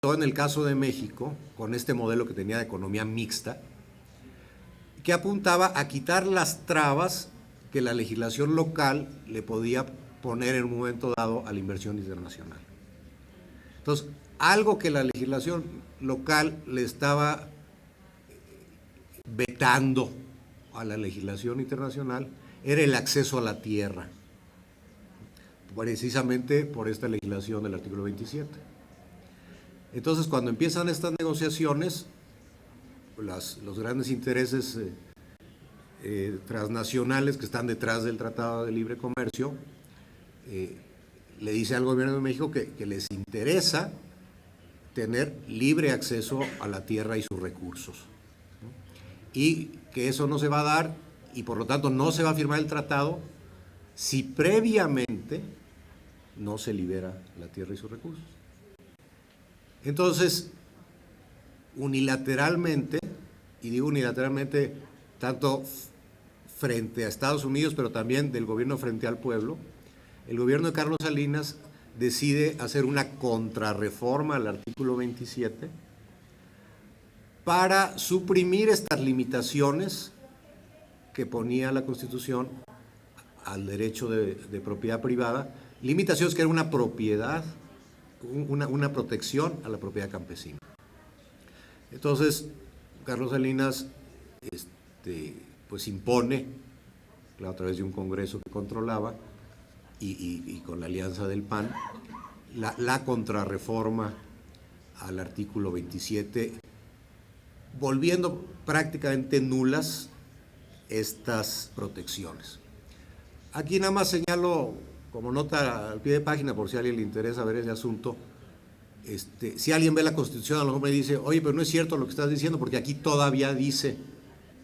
todo en el caso de México, con este modelo que tenía de economía mixta, que apuntaba a quitar las trabas que la legislación local le podía poner en un momento dado a la inversión internacional. Entonces, algo que la legislación local le estaba vetando a la legislación internacional era el acceso a la tierra, precisamente por esta legislación del artículo 27. Entonces, cuando empiezan estas negociaciones, los grandes intereses transnacionales que están detrás del Tratado de Libre Comercio le dice al gobierno de México que les interesa tener libre acceso a la tierra y sus recursos, ¿no? Y que eso no se va a dar y por lo tanto no se va a firmar el tratado si previamente no se libera la tierra y sus recursos. Entonces, unilateralmente, y digo unilateralmente tanto frente a Estados Unidos, pero también del gobierno frente al pueblo, el gobierno de Carlos Salinas decide hacer una contrarreforma al artículo 27 para suprimir estas limitaciones que ponía la Constitución al derecho de propiedad privada, limitaciones que era una propiedad, una protección a la propiedad campesina. Entonces, Carlos Salinas pues impone, a través de un Congreso que controlaba, y con la alianza del PAN, la contrarreforma al artículo 27, volviendo prácticamente nulas estas protecciones. Aquí nada más señalo como nota al pie de página, por si a alguien le interesa ver ese asunto. Si alguien ve la Constitución, a lo mejor me dice, oye, pero no es cierto lo que estás diciendo, porque aquí todavía dice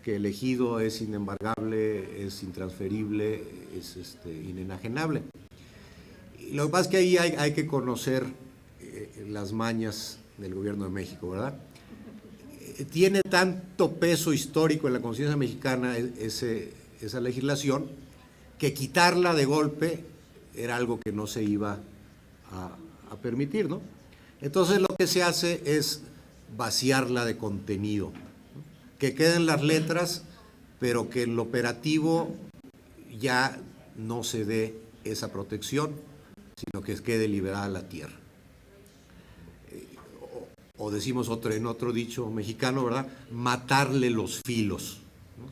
que el ejido es inembargable, es intransferible, es inenajenable. Y lo que pasa es que ahí hay que conocer las mañas del gobierno de México, ¿verdad? Tiene tanto peso histórico en la conciencia mexicana esa legislación, que quitarla de golpe era algo que no se iba a permitir, ¿no? Entonces lo que se hace es vaciarla de contenido, ¿no? Que queden las letras, pero que en lo operativo ya no se dé esa protección, sino que quede liberada la tierra. O decimos en otro dicho mexicano, ¿verdad? Matarle los filos, ¿no?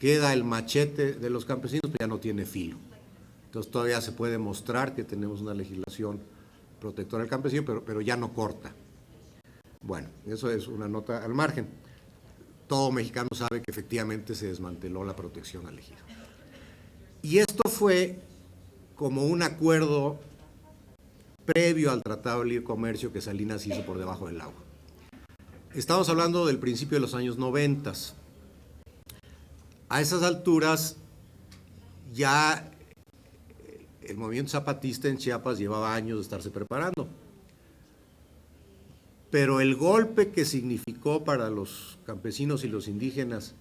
Queda el machete de los campesinos, pero ya no tiene filo. Entonces todavía se puede mostrar que tenemos una legislación protectora del campesino, pero ya no corta. Bueno, eso es una nota al margen. Todo mexicano sabe que efectivamente se desmanteló la protección al ejido. Y esto fue como un acuerdo previo al Tratado de Libre Comercio que Salinas hizo por debajo del agua. Estamos hablando del principio de los años 90. A esas alturas ya el movimiento zapatista en Chiapas llevaba años de estarse preparando. Pero el golpe que significó para los campesinos y los indígenas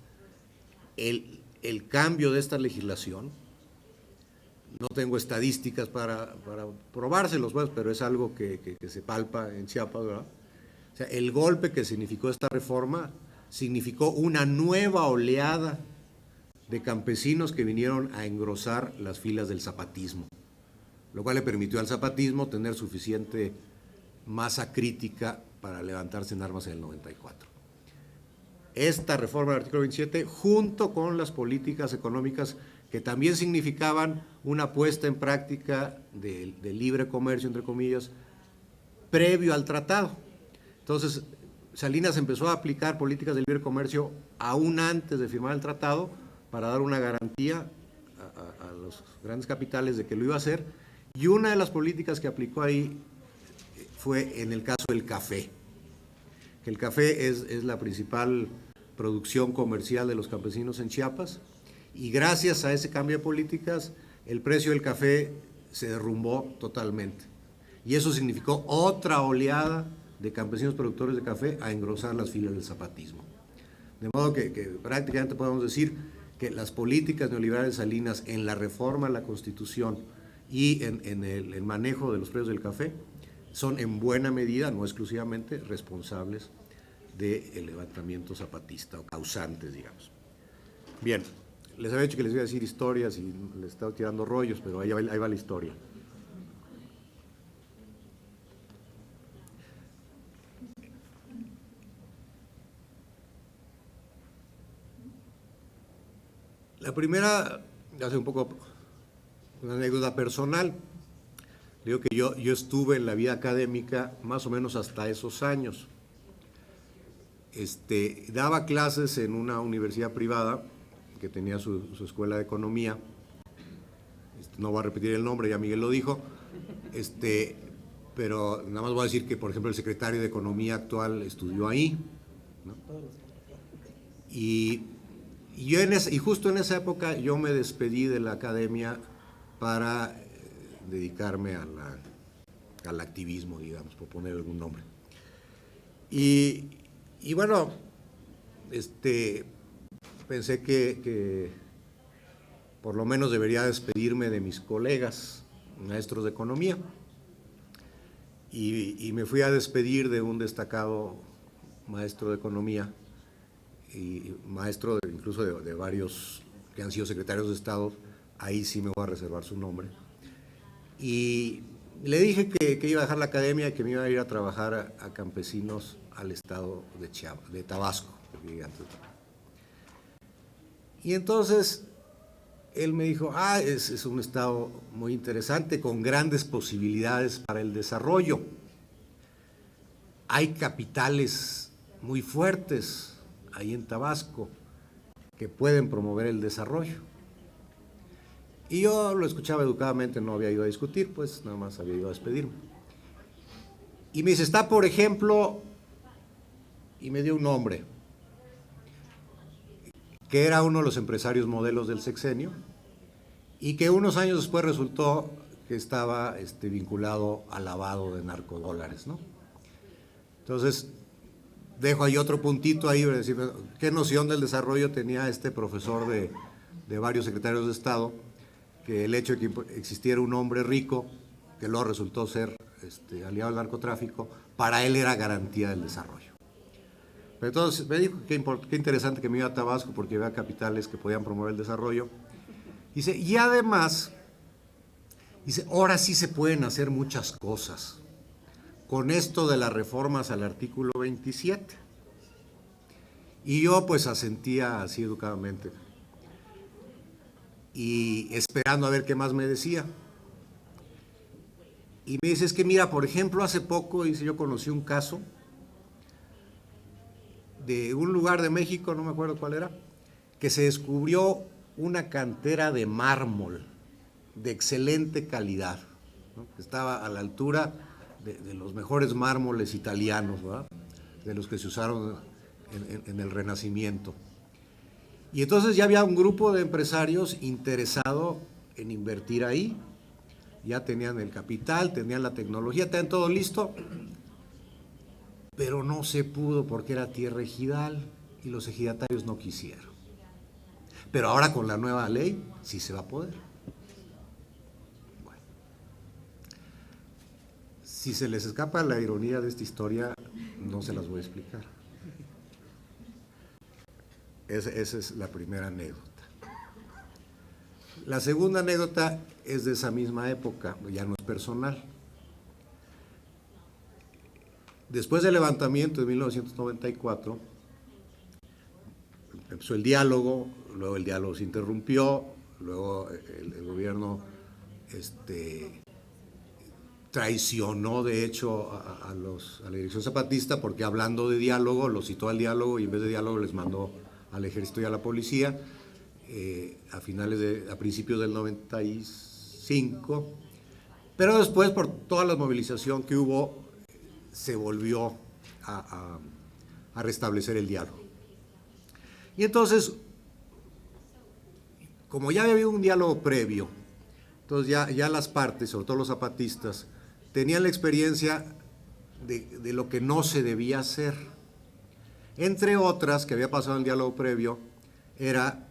el cambio de esta legislación, no tengo estadísticas para probárselos, pues, pero es algo que se palpa en Chiapas, ¿verdad? O sea, el golpe que significó esta reforma significó una nueva oleada de campesinos que vinieron a engrosar las filas del zapatismo, lo cual le permitió al zapatismo tener suficiente masa crítica para levantarse en armas en el 94. Esta reforma del artículo 27, junto con las políticas económicas que también significaban una puesta en práctica de libre comercio, entre comillas, previo al tratado. Entonces, Salinas empezó a aplicar políticas de libre comercio aún antes de firmar el tratado para dar una garantía a los grandes capitales de que lo iba a hacer, y una de las políticas que aplicó ahí fue en el caso del café. El café es la principal producción comercial de los campesinos en Chiapas, y gracias a ese cambio de políticas el precio del café se derrumbó totalmente, y eso significó otra oleada de campesinos productores de café a engrosar las filas del zapatismo. De modo que prácticamente podemos decir que las políticas neoliberales de Salinas en la reforma a la Constitución y en el manejo de los precios del café son en buena medida, no exclusivamente, responsables del levantamiento zapatista o causantes, digamos. Bien, les había dicho que les iba a decir historias y les estaba tirando rollos, pero ahí va la historia. La primera, hace un poco una anécdota personal. Digo que yo estuve en la vida académica más o menos hasta esos años. Daba clases en una universidad privada que tenía su escuela de economía. No voy a repetir el nombre, ya Miguel lo dijo. Pero nada más voy a decir que, por ejemplo, el secretario de Economía actual estudió ahí, ¿no? Y justo en esa época yo me despedí de la academia para dedicarme al activismo, digamos, por poner algún nombre. Y bueno, pensé que por lo menos debería despedirme de mis colegas, maestros de economía, y me fui a despedir de un destacado maestro de economía, y maestro incluso de varios que han sido secretarios de Estado. Ahí sí me voy a reservar su nombre. Y le dije que iba a dejar la academia y que me iba a ir a trabajar a campesinos al estado de Tabasco. Y entonces él me dijo, es un estado muy interesante, con grandes posibilidades para el desarrollo. Hay capitales muy fuertes ahí en Tabasco que pueden promover el desarrollo. Y yo lo escuchaba educadamente, no había ido a discutir, pues nada más había ido a despedirme. Y me dice, está por ejemplo, y me dio un nombre, que era uno de los empresarios modelos del sexenio, y que unos años después resultó que estaba vinculado al lavado de narcodólares, ¿no? Entonces, dejo ahí otro puntito ahí, para decir, ¿qué noción del desarrollo tenía este profesor de varios secretarios de Estado? Que el hecho de que existiera un hombre rico, que luego resultó ser aliado al narcotráfico, para él era garantía del desarrollo. Pero entonces me dijo qué interesante que me iba a Tabasco porque había capitales que podían promover el desarrollo. Dice, y además, dice, ahora sí se pueden hacer muchas cosas con esto de las reformas al artículo 27. Y yo pues asentía así educadamente y esperando a ver qué más me decía. Y me dice, es que mira, por ejemplo, hace poco, dice, yo conocí un caso de un lugar de México, no me acuerdo cuál era, que se descubrió una cantera de mármol de excelente calidad, ¿no? Estaba a la altura de los mejores mármoles italianos, ¿verdad? De los que se usaron en el Renacimiento. Y entonces ya había un grupo de empresarios interesado en invertir ahí. Ya tenían el capital, tenían la tecnología, tenían todo listo, pero no se pudo porque era tierra ejidal y los ejidatarios no quisieron. Pero ahora con la nueva ley sí se va a poder. Bueno, si se les escapa la ironía de esta historia, no se las voy a explicar. Esa es la primera anécdota. La segunda anécdota es de esa misma época, ya no es personal. Después del levantamiento de 1994, empezó el diálogo, luego el diálogo se interrumpió, luego el gobierno traicionó de hecho a la dirección zapatista porque hablando de diálogo, los citó al diálogo y en vez de diálogo les mandó al ejército y a la policía. A principios del 95, pero después por toda la movilización que hubo se volvió a restablecer el diálogo. Y entonces, como ya había habido un diálogo previo, entonces ya las partes, sobre todo los zapatistas, tenían la experiencia de lo que no se debía hacer. Entre otras, que había pasado en el diálogo previo, era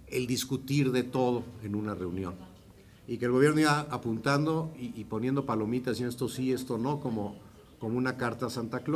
el discutir de todo en una reunión. y que el gobierno iba apuntando y poniendo palomitas y esto sí, esto no, como una carta a Santa Claus.